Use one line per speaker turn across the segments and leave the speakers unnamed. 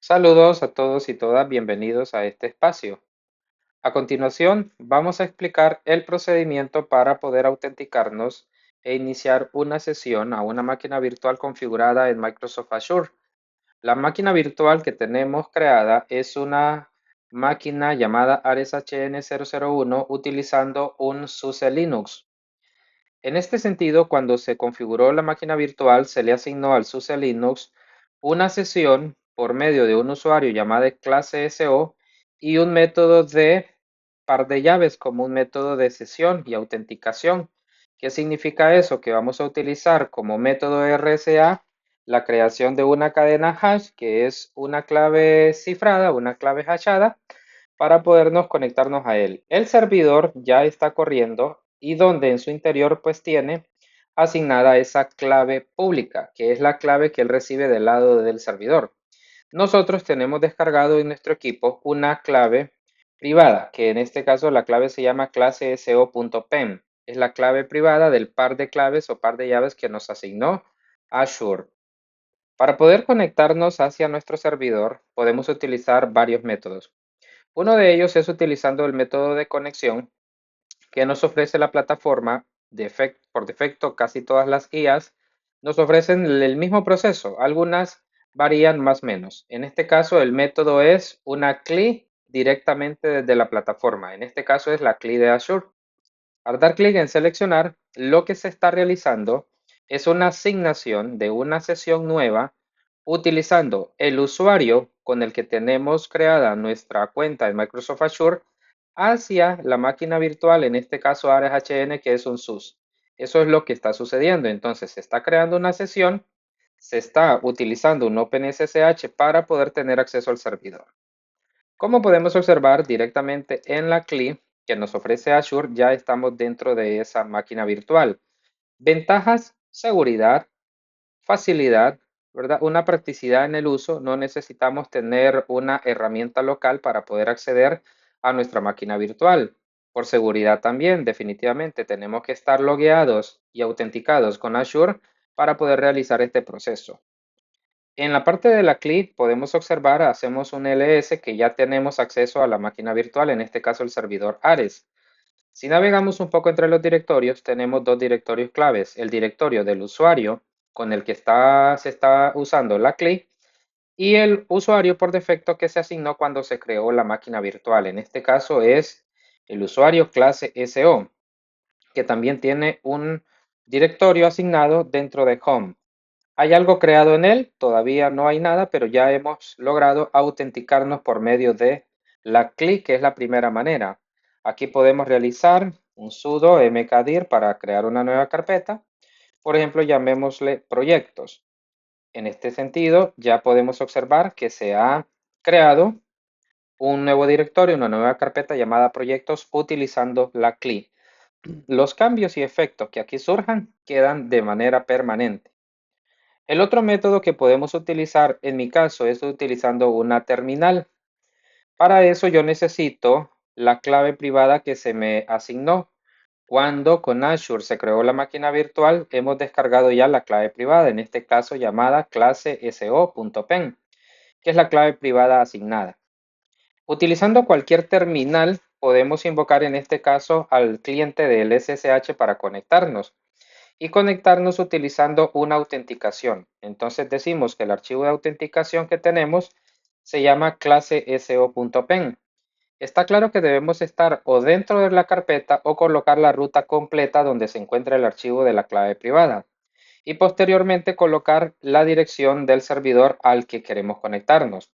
Saludos a todos y todas, bienvenidos a este espacio. A continuación, vamos a explicar el procedimiento para poder autenticarnos e iniciar una sesión a una máquina virtual configurada en Microsoft Azure. La máquina virtual que tenemos creada es una máquina llamada Ares HN001 utilizando un SUSE Linux. En este sentido, cuando se configuró la máquina virtual, se le asignó al SUSE Linux una sesión por medio de un usuario llamado clase SO y un método de par de llaves como un método de sesión y autenticación. ¿Qué significa eso? Que vamos a utilizar como método RSA la creación de una cadena hash, que es una clave cifrada, una clave hashada, para podernos conectarnos a él. El servidor ya está corriendo y donde en su interior pues tiene asignada esa clave pública, que es la clave que él recibe del lado del servidor. Nosotros tenemos descargado en nuestro equipo una clave privada, que en este caso la clave se llama clase so.pen. Es la clave privada del par de claves o par de llaves que nos asignó Azure. Para poder conectarnos hacia nuestro servidor, podemos utilizar varios métodos. Uno de ellos es utilizando el método de conexión que nos ofrece la plataforma. Por defecto, casi todas las IAs nos ofrecen el mismo proceso. Algunas varían más o menos. En este caso, el método es una CLI directamente desde la plataforma. En este caso es la CLI de Azure. Al dar clic en seleccionar, lo que se está realizando es una asignación de una sesión nueva utilizando el usuario con el que tenemos creada nuestra cuenta en Microsoft Azure hacia la máquina virtual, en este caso Ares HN, que es un SUS. Eso es lo que está sucediendo. Entonces, se está creando una sesión, se está utilizando un OpenSSH para poder tener acceso al servidor. Como podemos observar directamente en la CLI que nos ofrece Azure, ya estamos dentro de esa máquina virtual. Ventajas: seguridad, facilidad, ¿verdad? Una practicidad en el uso. No necesitamos tener una herramienta local para poder acceder a nuestra máquina virtual. Por seguridad también, definitivamente, tenemos que estar logueados y autenticados con Azure para poder realizar este proceso. En la parte de la CLI podemos observar, hacemos un ls que ya tenemos acceso a la máquina virtual, en este caso el servidor Ares. Si navegamos un poco entre los directorios, tenemos dos directorios claves: el directorio del usuario con el que se está usando la CLI y el usuario por defecto que se asignó cuando se creó la máquina virtual. En este caso es el usuario clase SO, que también tiene un directorio asignado dentro de Home. ¿Hay algo creado en él? Todavía no hay nada, pero ya hemos logrado autenticarnos por medio de la CLI, que es la primera manera. Aquí podemos realizar un sudo mkdir para crear una nueva carpeta. Por ejemplo, llamémosle proyectos. En este sentido, ya podemos observar que se ha creado un nuevo directorio, una nueva carpeta llamada proyectos utilizando la CLI. Los cambios y efectos que aquí surjan quedan de manera permanente. El otro método que podemos utilizar, en mi caso, es utilizando una terminal. Para eso yo necesito la clave privada que se me asignó. Cuando con Azure se creó la máquina virtual, hemos descargado ya la clave privada, en este caso llamada clase so.pen, que es la clave privada asignada. Utilizando cualquier terminal, podemos invocar en este caso al cliente del SSH para conectarnos y conectarnos utilizando una autenticación. Entonces decimos que el archivo de autenticación que tenemos se llama clase so.pen. Está claro que debemos estar o dentro de la carpeta o colocar la ruta completa donde se encuentra el archivo de la clave privada y posteriormente colocar la dirección del servidor al que queremos conectarnos.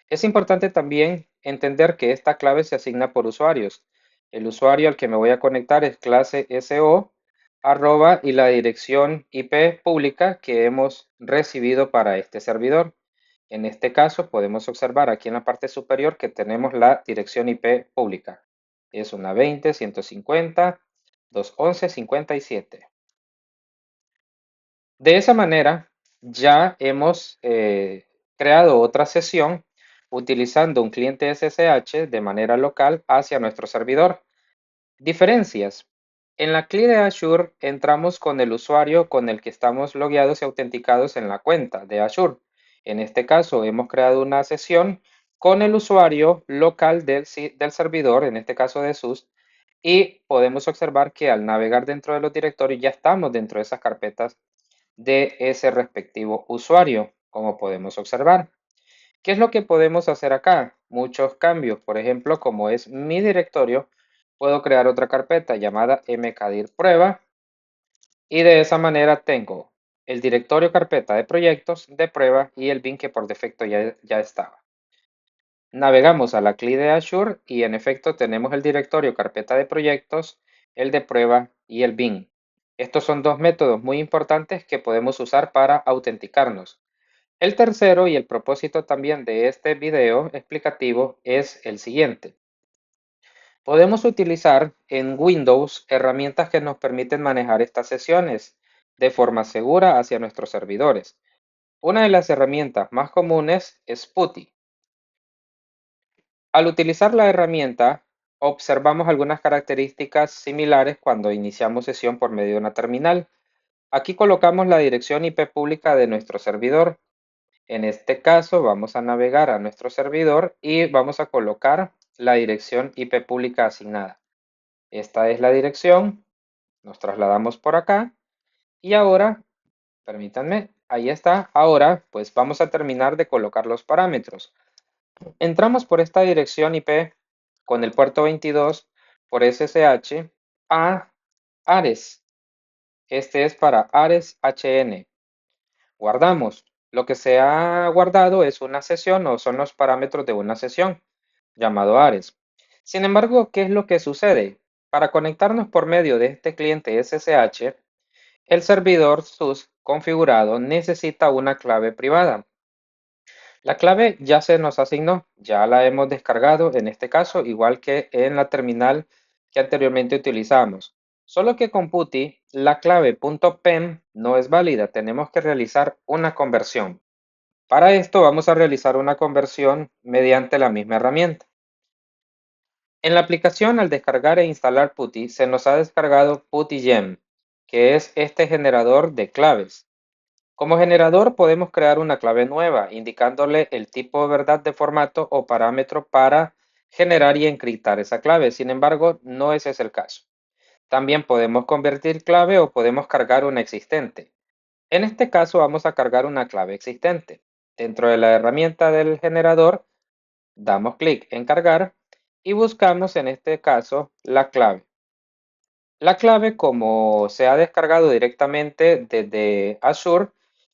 Es importante también entender que esta clave se asigna por usuarios. El usuario al que me voy a conectar es clase so arroba y la dirección IP pública que hemos recibido para este servidor. En este caso podemos observar aquí en la parte superior que tenemos la dirección IP pública. Es una 20.150.211.57. De esa manera ya hemos creado otra sesión utilizando un cliente SSH de manera local hacia nuestro servidor. Diferencias. En la CLI de Azure entramos con el usuario con el que estamos logueados y autenticados en la cuenta de Azure. En este caso, hemos creado una sesión con el usuario local del servidor, en este caso de SUS, y podemos observar que al navegar dentro de los directorios ya estamos dentro de esas carpetas de ese respectivo usuario, como podemos observar. ¿Qué es lo que podemos hacer acá? Muchos cambios. Por ejemplo, como es mi directorio, puedo crear otra carpeta llamada mkdir prueba y de esa manera tengo el directorio carpeta de proyectos de prueba y el bin que por defecto ya estaba. Navegamos a la CLI de Azure y en efecto tenemos el directorio carpeta de proyectos, el de prueba y el bin. Estos son dos métodos muy importantes que podemos usar para autenticarnos. El tercero y el propósito también de este video explicativo es el siguiente. Podemos utilizar en Windows herramientas que nos permiten manejar estas sesiones de forma segura hacia nuestros servidores. Una de las herramientas más comunes es PuTTY. Al utilizar la herramienta, observamos algunas características similares cuando iniciamos sesión por medio de una terminal. Aquí colocamos la dirección IP pública de nuestro servidor. En este caso vamos a navegar a nuestro servidor y vamos a colocar la dirección IP pública asignada. Esta es la dirección, nos trasladamos por acá y ahora, permítanme, ahí está. Ahora pues vamos a terminar de colocar los parámetros. Entramos por esta dirección IP con el puerto 22 por SSH a Ares. Este es para Ares HN. Guardamos. Lo que se ha guardado es una sesión o son los parámetros de una sesión llamado Ares. Sin embargo, ¿qué es lo que sucede? Para conectarnos por medio de este cliente SSH, el servidor SUS configurado necesita una clave privada. La clave ya se nos asignó, ya la hemos descargado en este caso, igual que en la terminal que anteriormente utilizamos. Solo que con PuTTY la clave .pen no es válida, tenemos que realizar una conversión. Para esto vamos a realizar una conversión mediante la misma herramienta. En la aplicación, al descargar e instalar PuTTY, se nos ha descargado PuTTYGEM, que es este generador de claves. Como generador podemos crear una clave nueva, indicándole el tipo de verdad de formato o parámetro para generar y encriptar esa clave. Sin embargo, no ese es el caso. También podemos convertir clave o podemos cargar una existente. En este caso vamos a cargar una clave existente. Dentro de la herramienta del generador, damos clic en cargar y buscamos en este caso la clave. La clave, como se ha descargado directamente desde Azure,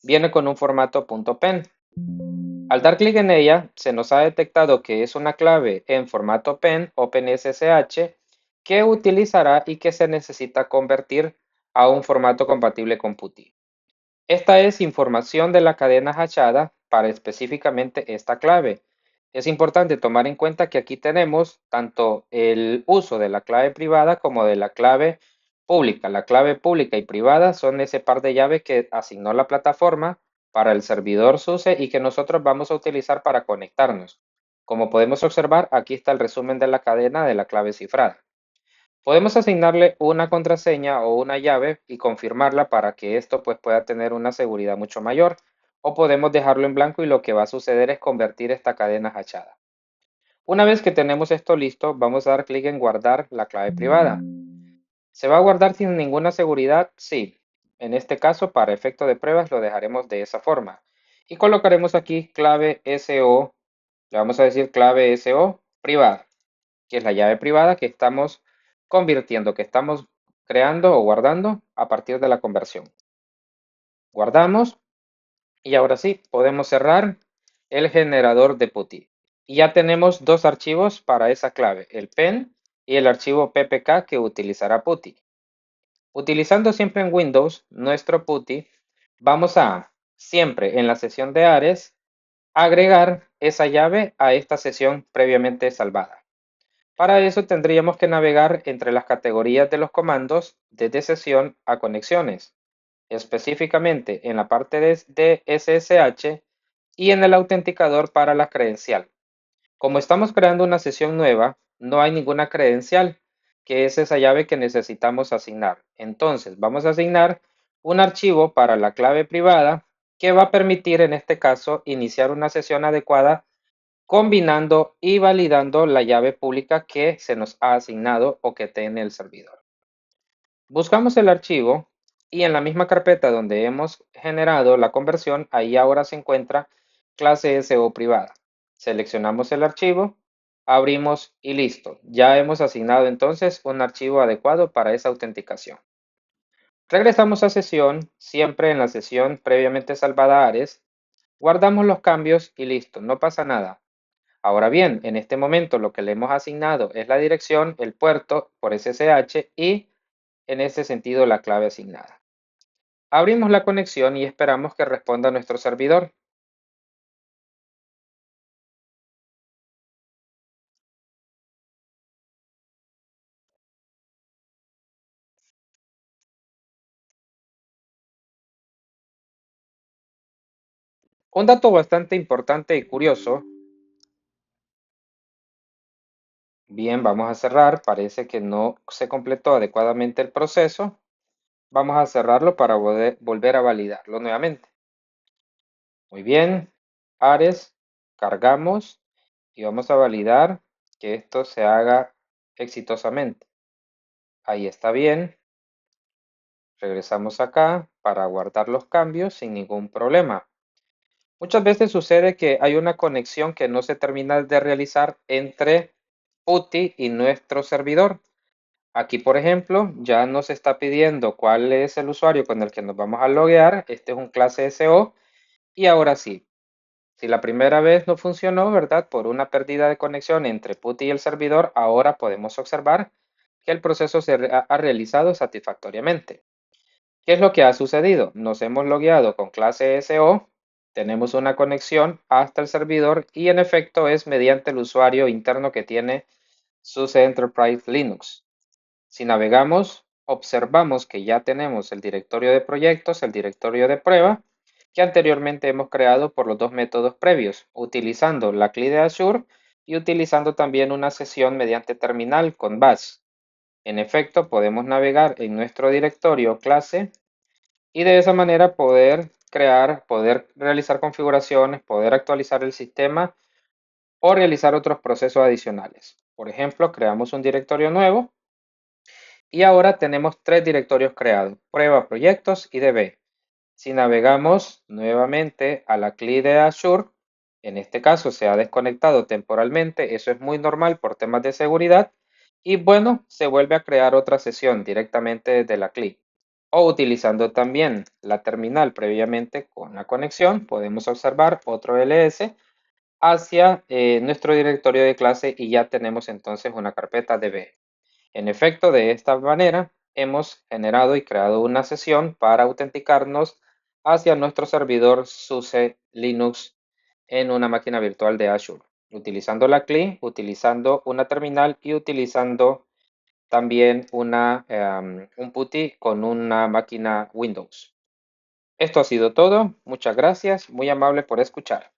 viene con un formato .pen. Al dar clic en ella, se nos ha detectado que es una clave en formato PEN, OpenSSH, que utilizará y que se necesita convertir a un formato compatible con PuTTY. Esta es información de la cadena hachada para específicamente esta clave. Es importante tomar en cuenta que aquí tenemos tanto el uso de la clave privada como de la clave pública. La clave pública y privada son ese par de llaves que asignó la plataforma para el servidor SUSE y que nosotros vamos a utilizar para conectarnos. Como podemos observar, aquí está el resumen de la cadena de la clave cifrada. Podemos asignarle una contraseña o una llave y confirmarla para que esto pues pueda tener una seguridad mucho mayor, o podemos dejarlo en blanco y lo que va a suceder es convertir esta cadena hachada. Una vez que tenemos esto listo, vamos a dar clic en guardar la clave privada. ¿Se va a guardar sin ninguna seguridad? Sí. En este caso, para efecto de pruebas, lo dejaremos de esa forma. Y colocaremos aquí clave SO, le vamos a decir clave SO privada, que es la llave privada que estamos convirtiendo, que estamos creando o guardando a partir de la conversión. Guardamos y ahora sí, podemos cerrar el generador de PuTTY. Y ya tenemos dos archivos para esa clave, el PEN y el archivo PPK que utilizará PuTTY. Utilizando siempre en Windows nuestro PuTTY, vamos a siempre en la sesión de Ares agregar esa llave a esta sesión previamente salvada. Para eso tendríamos que navegar entre las categorías de los comandos desde sesión a conexiones, específicamente en la parte de SSH y en el autenticador para la credencial. Como estamos creando una sesión nueva, no hay ninguna credencial, que es esa llave que necesitamos asignar. Entonces, vamos a asignar un archivo para la clave privada que va a permitir en este caso iniciar una sesión adecuada combinando y validando la llave pública que se nos ha asignado o que tiene el servidor. Buscamos el archivo y en la misma carpeta donde hemos generado la conversión, ahí ahora se encuentra clase SO privada. Seleccionamos el archivo, abrimos y listo. Ya hemos asignado entonces un archivo adecuado para esa autenticación. Regresamos a sesión, siempre en la sesión previamente salvada a Ares, guardamos los cambios y listo, no pasa nada. Ahora bien, en este momento lo que le hemos asignado es la dirección, el puerto por SSH y en ese sentido la clave asignada. Abrimos la conexión y esperamos que responda nuestro servidor. Un dato bastante importante y curioso. Bien, vamos a cerrar. Parece que no se completó adecuadamente el proceso. Vamos a cerrarlo para volver a validarlo nuevamente. Muy bien. Ares, cargamos y vamos a validar que esto se haga exitosamente. Ahí está bien. Regresamos acá para guardar los cambios sin ningún problema. Muchas veces sucede que hay una conexión que no se termina de realizar entre PuTTY y nuestro servidor. Aquí, por ejemplo, ya nos está pidiendo cuál es el usuario con el que nos vamos a loguear. Este es un clase SO. Y ahora sí, si la primera vez no funcionó, ¿verdad? Por una pérdida de conexión entre PuTTY y el servidor, ahora podemos observar que el proceso se ha realizado satisfactoriamente. ¿Qué es lo que ha sucedido? Nos hemos logueado con clase SO, tenemos una conexión hasta el servidor y en efecto es mediante el usuario interno que tiene SUSE Enterprise Linux. Si navegamos, observamos que ya tenemos el directorio de proyectos, el directorio de prueba, que anteriormente hemos creado por los dos métodos previos, utilizando la CLI de Azure y utilizando también una sesión mediante terminal con bash. En efecto, podemos navegar en nuestro directorio clase y de esa manera poder crear, poder realizar configuraciones, poder actualizar el sistema o realizar otros procesos adicionales. Por ejemplo, creamos un directorio nuevo y ahora tenemos tres directorios creados, prueba, proyectos y DB. Si navegamos nuevamente a la CLI de Azure, en este caso se ha desconectado temporalmente, eso es muy normal por temas de seguridad, y bueno, se vuelve a crear otra sesión directamente desde la CLI. O utilizando también la terminal previamente con la conexión, podemos observar otro LS hacia nuestro directorio de clase y ya tenemos entonces una carpeta DB. En efecto, de esta manera hemos generado y creado una sesión para autenticarnos hacia nuestro servidor SUSE Linux en una máquina virtual de Azure, utilizando la CLI, utilizando una terminal y utilizando también un PuTTY con una máquina Windows. Esto ha sido todo. Muchas gracias. Muy amable por escuchar.